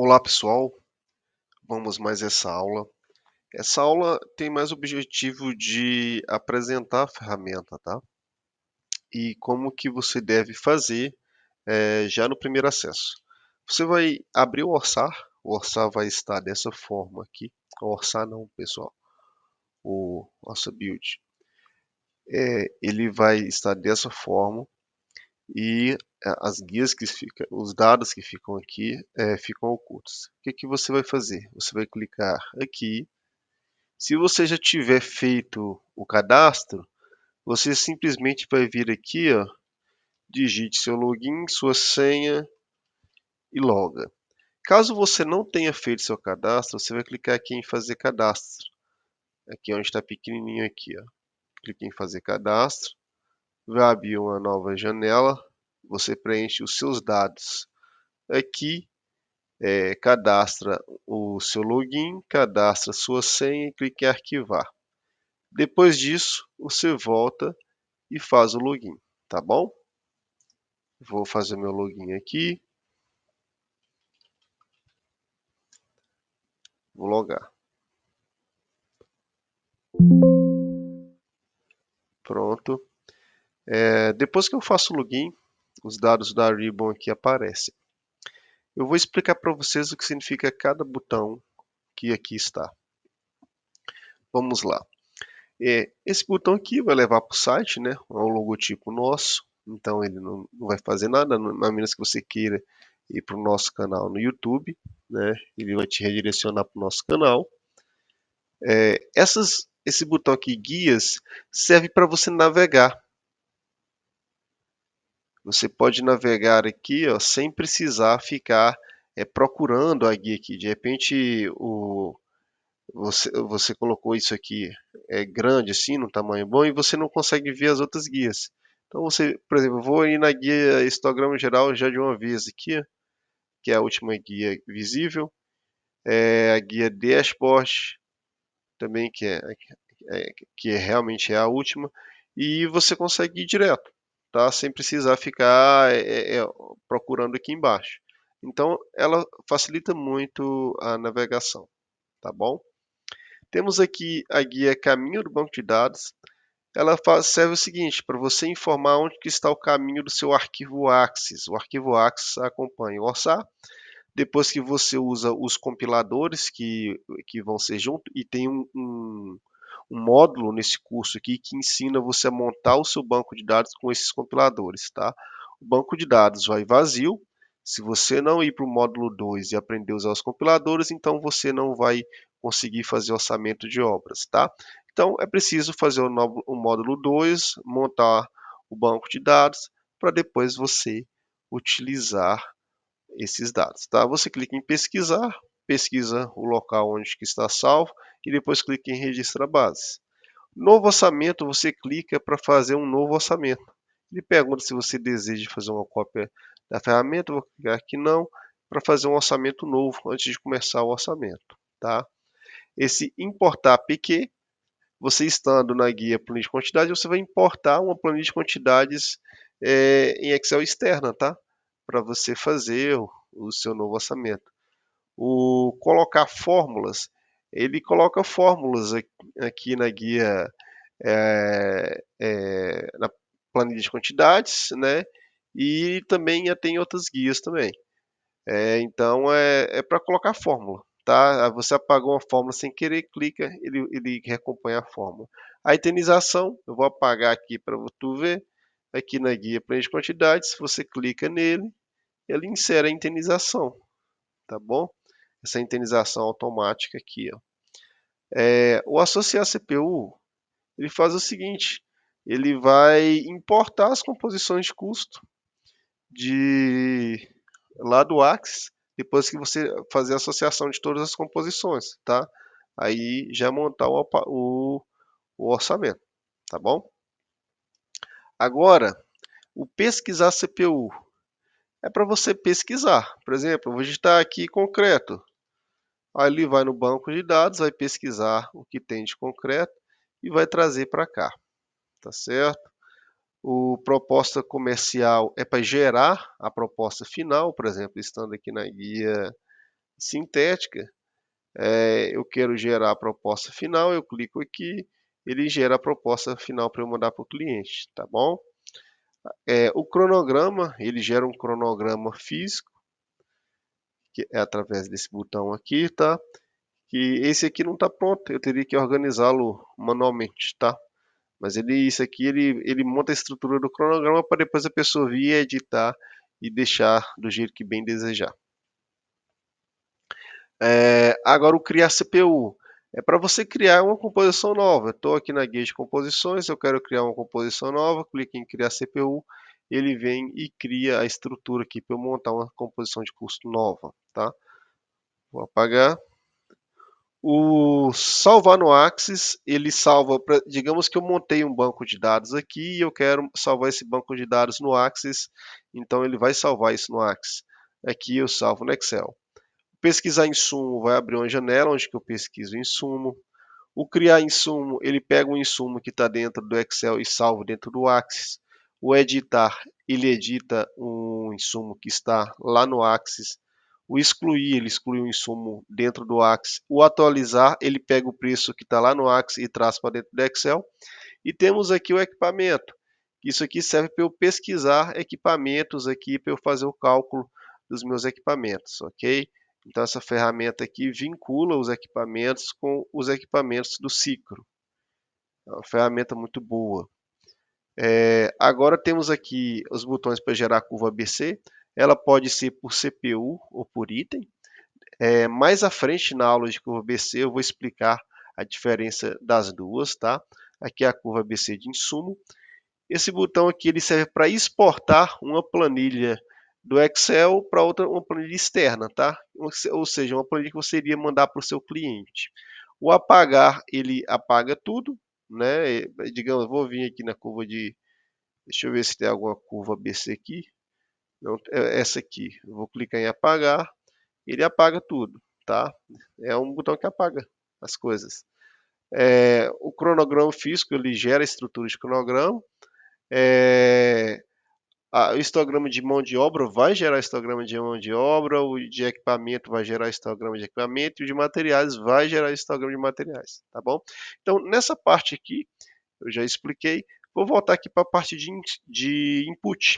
Olá pessoal, vamos mais essa aula. Essa aula tem mais o objetivo de apresentar a ferramenta, tá? E como que você deve fazer já no primeiro acesso. Você vai abrir o Orçar vai estar dessa forma aqui. O Orçar não, pessoal, o nossa build. Ele vai estar dessa forma e as guias que ficam, os dados que ficam aqui ficam ocultos. O que que você vai fazer? Você vai clicar aqui. Se você já tiver feito o cadastro, você simplesmente vai vir aqui, ó, digite seu login, sua senha e loga. Caso você não tenha feito seu cadastro, você vai clicar aqui em fazer cadastro. Aqui onde está pequenininho aqui, ó. Clique em fazer cadastro, vai abrir uma nova janela, você preenche os seus dados. Aqui, cadastra o seu login, cadastra sua senha e clique em arquivar. Depois disso, você volta e faz o login, tá bom? Vou fazer meu login aqui, vou logar. Pronto. Depois que eu faço o login, os dados da Ribbon aqui aparecem. Eu vou explicar para vocês o que significa cada botão que aqui está. Vamos lá. Esse botão aqui vai levar para o site, né? É um logotipo nosso, então ele não vai fazer nada, a menos que você queira ir para o nosso canal no YouTube, né? Ele vai te redirecionar para o nosso canal. Esse botão aqui, guias, serve para você navegar. Você pode navegar aqui, ó, sem precisar ficar procurando a guia aqui. De repente, você colocou isso aqui grande assim, no tamanho bom, e você não consegue ver as outras guias. Então, você, por exemplo, eu vou ir na guia histograma geral já de uma vez aqui, ó, que é a última guia visível. A guia dashboard, também, que realmente é a última, e você consegue ir direto, tá? Sem precisar ficar procurando aqui embaixo. Então, ela facilita muito a navegação, tá bom? Temos aqui a guia Caminho do Banco de Dados. Ela serve o seguinte, para você informar onde que está o caminho do seu arquivo Axis. O arquivo Axis acompanha o ORSAR. Depois que você usa os compiladores que vão ser junto, e tem um módulo nesse curso aqui que ensina você a montar o seu banco de dados com esses compiladores, tá? O banco de dados vai vazio. Se você não ir para o módulo 2 e aprender a usar os compiladores, então você não vai conseguir fazer orçamento de obras, tá? Então é preciso fazer o módulo 2, montar o banco de dados, para depois você utilizar esses dados, tá? Você clica em pesquisar, pesquisa o local onde que está salvo e depois clica em registrar bases. Novo orçamento, você clica para fazer um novo orçamento. Ele pergunta se você deseja fazer uma cópia da ferramenta, eu vou clicar aqui não, para fazer um orçamento novo antes de começar o orçamento, tá? Esse importar PQ, você estando na guia planilha de quantidades, você vai importar uma planilha de quantidades em Excel externa, tá? Para você fazer o seu novo orçamento. O colocar fórmulas, ele coloca fórmulas aqui na guia, na planilha de quantidades, né? E também tem outras guias também. Então para colocar fórmula, tá? Você apagou uma fórmula sem querer, clica, ele recompõe a fórmula. A itemização, eu vou apagar aqui para tu ver, aqui na guia planilha de quantidades, você clica nele, ele insere a itemização, tá bom? Essa indenização automática aqui, ó. O associar CPU, ele faz o seguinte, ele vai importar as composições de custo lá do Axis, depois que você fazer a associação de todas as composições, tá? Aí já montar o orçamento, tá bom? Agora, o pesquisar CPU é para você pesquisar. Por exemplo, eu vou digitar aqui concreto. Aí ele vai no banco de dados, vai pesquisar o que tem de concreto e vai trazer para cá, tá certo? O proposta comercial é para gerar a proposta final, por exemplo, estando aqui na guia sintética, eu quero gerar a proposta final, eu clico aqui, ele gera a proposta final para eu mandar para o cliente, tá bom? O cronograma, ele gera um cronograma físico, que é através desse botão aqui, tá? Que esse aqui não está pronto, eu teria que organizá-lo manualmente, tá? Mas isso aqui, ele monta a estrutura do cronograma para depois a pessoa vir editar e deixar do jeito que bem desejar. Agora o criar CPU. É para você criar uma composição nova. Estou aqui na guia de composições, eu quero criar uma composição nova, clique em criar CPU, ele vem e cria a estrutura aqui para eu montar uma composição de custo nova, tá? Vou apagar. O salvar no Axis, ele salva, digamos que eu montei um banco de dados aqui e eu quero salvar esse banco de dados no Axis, então ele vai salvar isso no Axis. Aqui eu salvo no Excel. Pesquisar insumo vai abrir uma janela onde que eu pesquiso insumo. O criar insumo, ele pega um insumo que está dentro do Excel e salva dentro do Axis. O editar, ele edita um insumo que está lá no Axis. O excluir, ele exclui um insumo dentro do Axis. O atualizar, ele pega o preço que está lá no Axis e traz para dentro do Excel. E temos aqui o equipamento. Isso aqui serve para eu pesquisar equipamentos aqui, para eu fazer o cálculo dos meus equipamentos, ok? Então essa ferramenta aqui vincula os equipamentos com os equipamentos do Cicro. É uma ferramenta muito boa. Agora temos aqui os botões para gerar a curva ABC. Ela pode ser por CPU ou por item. Mais à frente na aula de curva ABC eu vou explicar a diferença das duas, tá? Aqui é a curva ABC de insumo. Esse botão aqui ele serve para exportar uma planilha do Excel para uma planilha externa, tá? Ou seja, uma planilha que você iria mandar para o seu cliente. O apagar, ele apaga tudo, né? Digamos, vou vir aqui na curva de... Deixa eu ver se tem alguma curva ABC aqui. Não, essa aqui. Eu vou clicar em apagar, ele apaga tudo, tá? É um botão que apaga as coisas. O cronograma físico, ele gera a estrutura de cronograma. O histograma de mão de obra vai gerar histograma de mão de obra, o de equipamento vai gerar histograma de equipamento e o de materiais vai gerar histograma de materiais, tá bom? Então, nessa parte aqui, eu já expliquei, vou voltar aqui para a parte de input.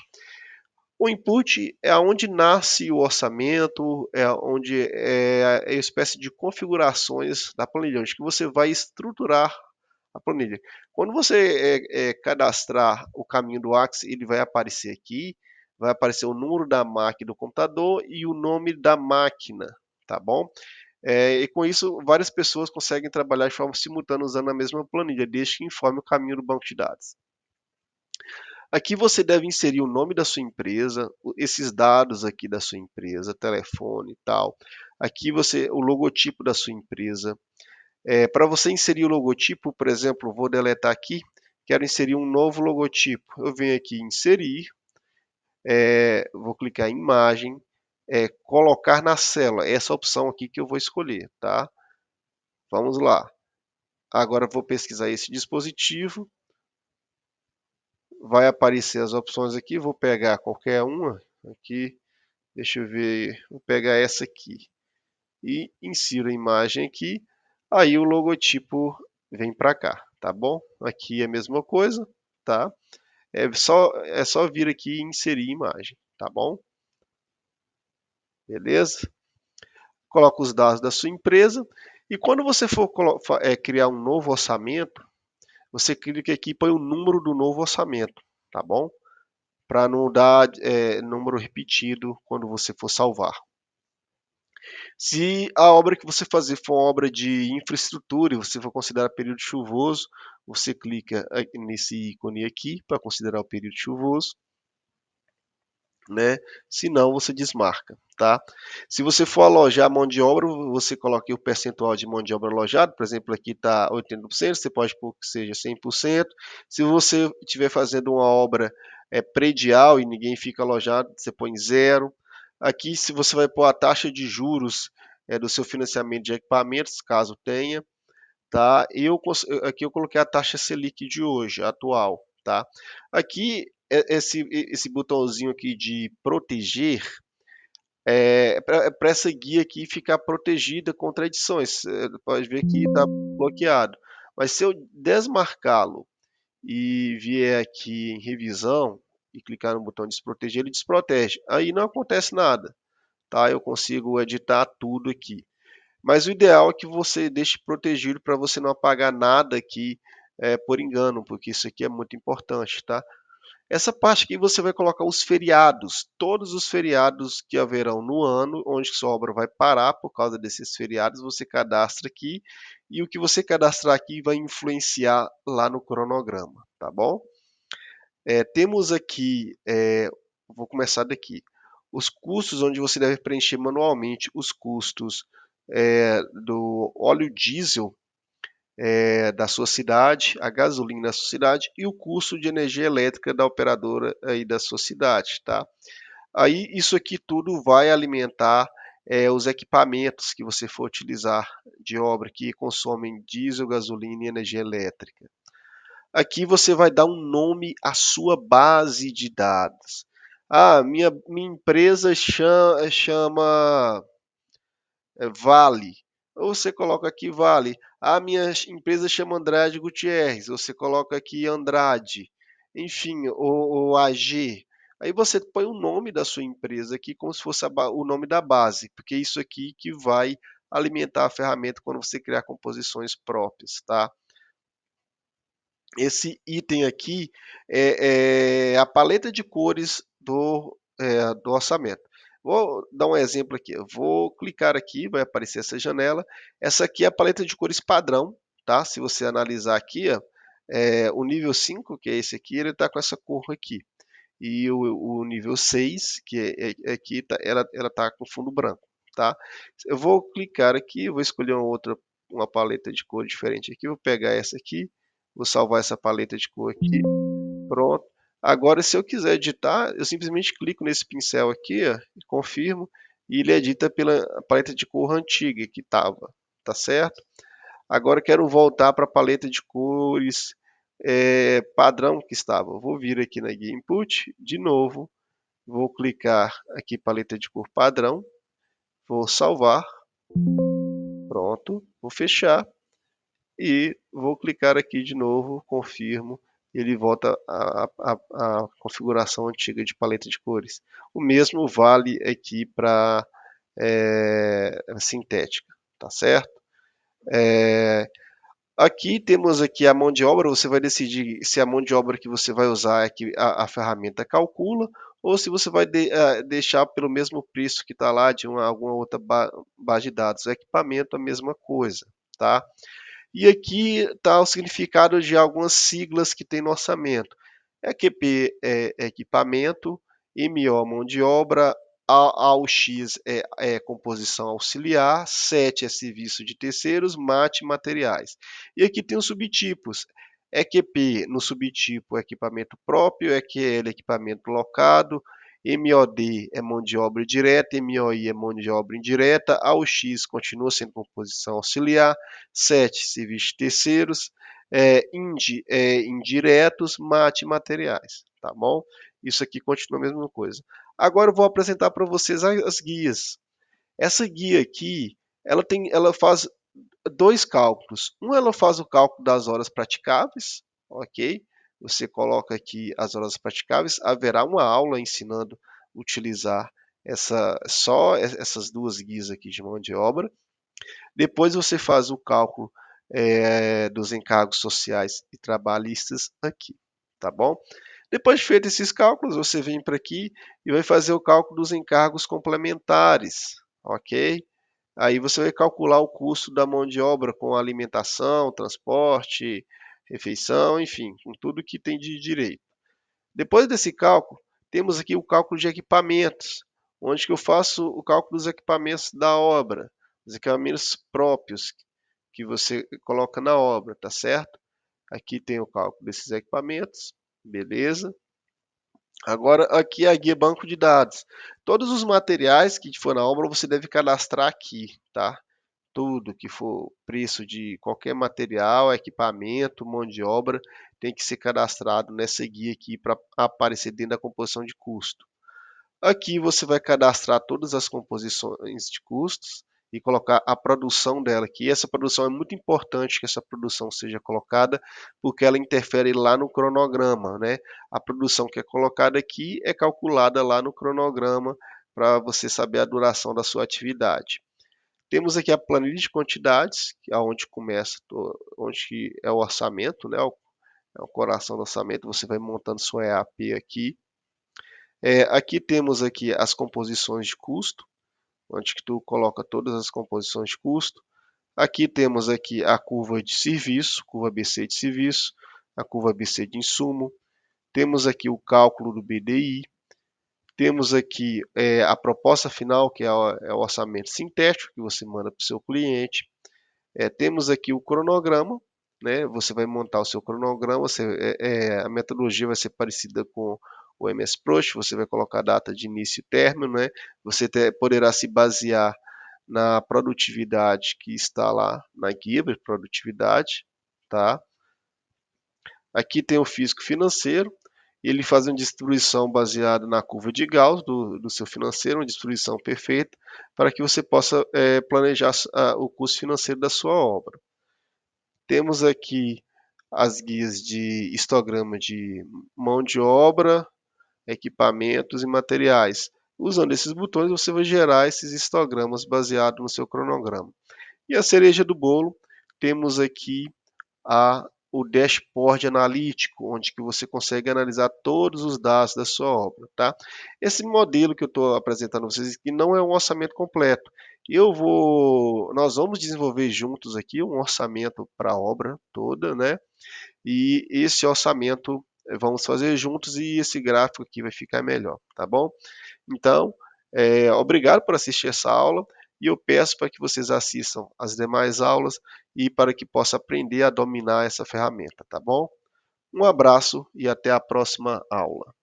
O input é onde nasce o orçamento, é onde é a espécie de configurações da planilha, onde que você vai estruturar a planilha. Quando você cadastrar o caminho do Axis, ele vai aparecer aqui, vai aparecer o número da máquina do computador e o nome da máquina, tá bom? E com isso, várias pessoas conseguem trabalhar de forma simultânea usando a mesma planilha, desde que informe o caminho do banco de dados. Aqui você deve inserir o nome da sua empresa, esses dados aqui da sua empresa, telefone e tal. Aqui o logotipo da sua empresa. Para você inserir o logotipo, por exemplo, vou deletar aqui, quero inserir um novo logotipo. Eu venho aqui em inserir, vou clicar em imagem, colocar na célula, essa opção aqui que eu vou escolher, tá? Vamos lá. Agora vou pesquisar esse dispositivo, vai aparecer as opções aqui, vou pegar qualquer uma aqui, deixa eu ver, vou pegar essa aqui e insiro a imagem aqui, aí o logotipo vem para cá, tá bom? Aqui é a mesma coisa, tá? É só vir aqui e inserir imagem, tá bom? Beleza? Coloca os dados da sua empresa e quando você for criar um novo orçamento, você clica aqui e põe o número do novo orçamento, tá bom? Para não dar número repetido quando você for salvar. Se a obra que você fazer for uma obra de infraestrutura e você for considerar período chuvoso, você clica nesse ícone aqui para considerar o período chuvoso, né? Se não, você desmarca, tá? Se você for alojar mão de obra, você coloca aqui o percentual de mão de obra alojada, por exemplo, aqui está 80%, você pode pôr que seja 100%. Se você estiver fazendo uma obra predial e ninguém fica alojado, você põe 0. Aqui, se você vai pôr a taxa de juros do seu financiamento de equipamentos, caso tenha, tá? Aqui eu coloquei a taxa Selic de hoje, atual, tá? Aqui, esse botãozinho aqui de proteger, para essa guia aqui ficar protegida contra edições. Você pode ver que está bloqueado. Mas se eu desmarcá-lo e vier aqui em revisão e clicar no botão desproteger, ele desprotege. Aí não acontece nada, tá? Eu consigo editar tudo aqui. Mas o ideal é que você deixe protegido para você não apagar nada aqui por engano, porque isso aqui é muito importante, tá? Essa parte aqui você vai colocar os feriados, todos os feriados que haverão no ano, onde sua obra vai parar por causa desses feriados, você cadastra aqui, e o que você cadastrar aqui vai influenciar lá no cronograma, tá bom? Temos aqui, vou começar daqui, os custos onde você deve preencher manualmente os custos do óleo diesel da sua cidade, a gasolina da sua cidade e o custo de energia elétrica da operadora aí da sua cidade, tá? Aí isso aqui tudo vai alimentar os equipamentos que você for utilizar de obra que consomem diesel, gasolina e energia elétrica. Aqui você vai dar um nome à sua base de dados. Ah, minha empresa chama Vale. Ou você coloca aqui Vale. A minha empresa chama Andrade Gutierrez. Você coloca aqui Andrade. Enfim, ou AG. Aí você põe o nome da sua empresa aqui como se fosse o nome da base, porque é isso aqui que vai alimentar a ferramenta quando você criar composições próprias, tá? Esse item aqui é a paleta de cores do orçamento. Vou dar um exemplo aqui. Eu vou clicar aqui, vai aparecer essa janela. Essa aqui é a paleta de cores padrão, tá? Se você analisar aqui, ó, o nível 5, que é esse aqui, ele está com essa cor aqui. E o nível 6, que aqui, ela está com fundo branco, tá? Eu vou clicar aqui, vou escolher uma paleta de cor diferente aqui. Vou pegar essa aqui, vou salvar essa paleta de cor aqui. Pronto. Agora, se eu quiser editar, eu simplesmente clico nesse pincel aqui, ó, e confirmo, e ele edita pela paleta de cor antiga que estava, tá certo? Agora eu quero voltar para a paleta de cores padrão que estava. Vou vir aqui na guia Input, de novo, vou clicar aqui paleta de cor padrão, vou salvar, pronto, vou fechar e vou clicar aqui de novo, confirmo, e ele volta à configuração antiga de paleta de cores. O mesmo vale aqui para sintética, tá certo? Aqui temos aqui a mão de obra, você vai decidir se a mão de obra que você vai usar é que a ferramenta calcula, ou se você vai deixar pelo mesmo preço que está lá de alguma outra base de dados. O equipamento, a mesma coisa, tá? E aqui está o significado de algumas siglas que tem no orçamento. EQP é equipamento, MO mão de obra, AUX é composição auxiliar, 7 é serviço de terceiros, MAT materiais. E aqui tem os subtipos. EQP no subtipo equipamento próprio, EQL equipamento locado, MOD é mão de obra direta, MOI é mão de obra indireta, AUX continua sendo composição auxiliar, 7 serviços de terceiros, IND é indiretos, MAT materiais, tá bom? Isso aqui continua a mesma coisa. Agora eu vou apresentar para vocês as guias. Essa guia aqui, ela faz dois cálculos. Ela faz o cálculo das horas praticáveis, ok? Você coloca aqui as horas praticáveis, haverá uma aula ensinando a utilizar só essas duas guias aqui de mão de obra. Depois você faz o cálculo dos encargos sociais e trabalhistas aqui, tá bom? Depois de feito esses cálculos, você vem para aqui e vai fazer o cálculo dos encargos complementares, ok? Aí você vai calcular o custo da mão de obra com alimentação, transporte, refeição, enfim, com tudo que tem de direito. Depois desse cálculo, temos aqui o cálculo de equipamentos, onde que eu faço o cálculo dos equipamentos da obra, os equipamentos próprios que você coloca na obra, tá certo? Aqui tem o cálculo desses equipamentos, beleza? Agora, aqui é a guia banco de dados. Todos os materiais que for na obra, você deve cadastrar aqui, tá? Tudo que for preço de qualquer material, equipamento, mão de obra, tem que ser cadastrado nessa guia aqui para aparecer dentro da composição de custo. Aqui você vai cadastrar todas as composições de custos e colocar a produção dela aqui. Essa produção é muito importante que essa produção seja colocada, porque ela interfere lá no cronograma, né? A produção que é colocada aqui é calculada lá no cronograma para você saber a duração da sua atividade. Temos aqui a planilha de quantidades, que é onde começa, onde é o orçamento, né? É o coração do orçamento. Você vai montando sua EAP aqui. Aqui temos aqui as composições de custo, onde que tu coloca todas as composições de custo. Aqui temos aqui a curva de serviço, curva BC de serviço, a curva BC de insumo. Temos aqui o cálculo do BDI. Temos aqui a proposta final, que é o orçamento sintético que você manda para o seu cliente. Temos aqui o cronograma, né? Você vai montar o seu cronograma, a metodologia vai ser parecida com o MS Prost, você vai colocar a data de início e término, né? Você poderá se basear na produtividade que está lá na guia de produtividade, tá? Aqui tem o físico financeiro, ele faz uma distribuição baseada na curva de Gauss do seu financeiro, uma distribuição perfeita, para que você possa planejar o custo financeiro da sua obra. Temos aqui as guias de histograma de mão de obra, equipamentos e materiais. Usando esses botões, você vai gerar esses histogramas baseados no seu cronograma. E a cereja do bolo, temos aqui o dashboard analítico, onde que você consegue analisar todos os dados da sua obra, tá? Esse modelo que eu estou apresentando a vocês aqui não é um orçamento completo. Nós vamos desenvolver juntos aqui um orçamento para a obra toda, né? E esse orçamento vamos fazer juntos e esse gráfico aqui vai ficar melhor, tá bom? Então, obrigado por assistir essa aula e eu peço para que vocês assistam as demais aulas e para que possa aprender a dominar essa ferramenta, tá bom? Um abraço e até a próxima aula.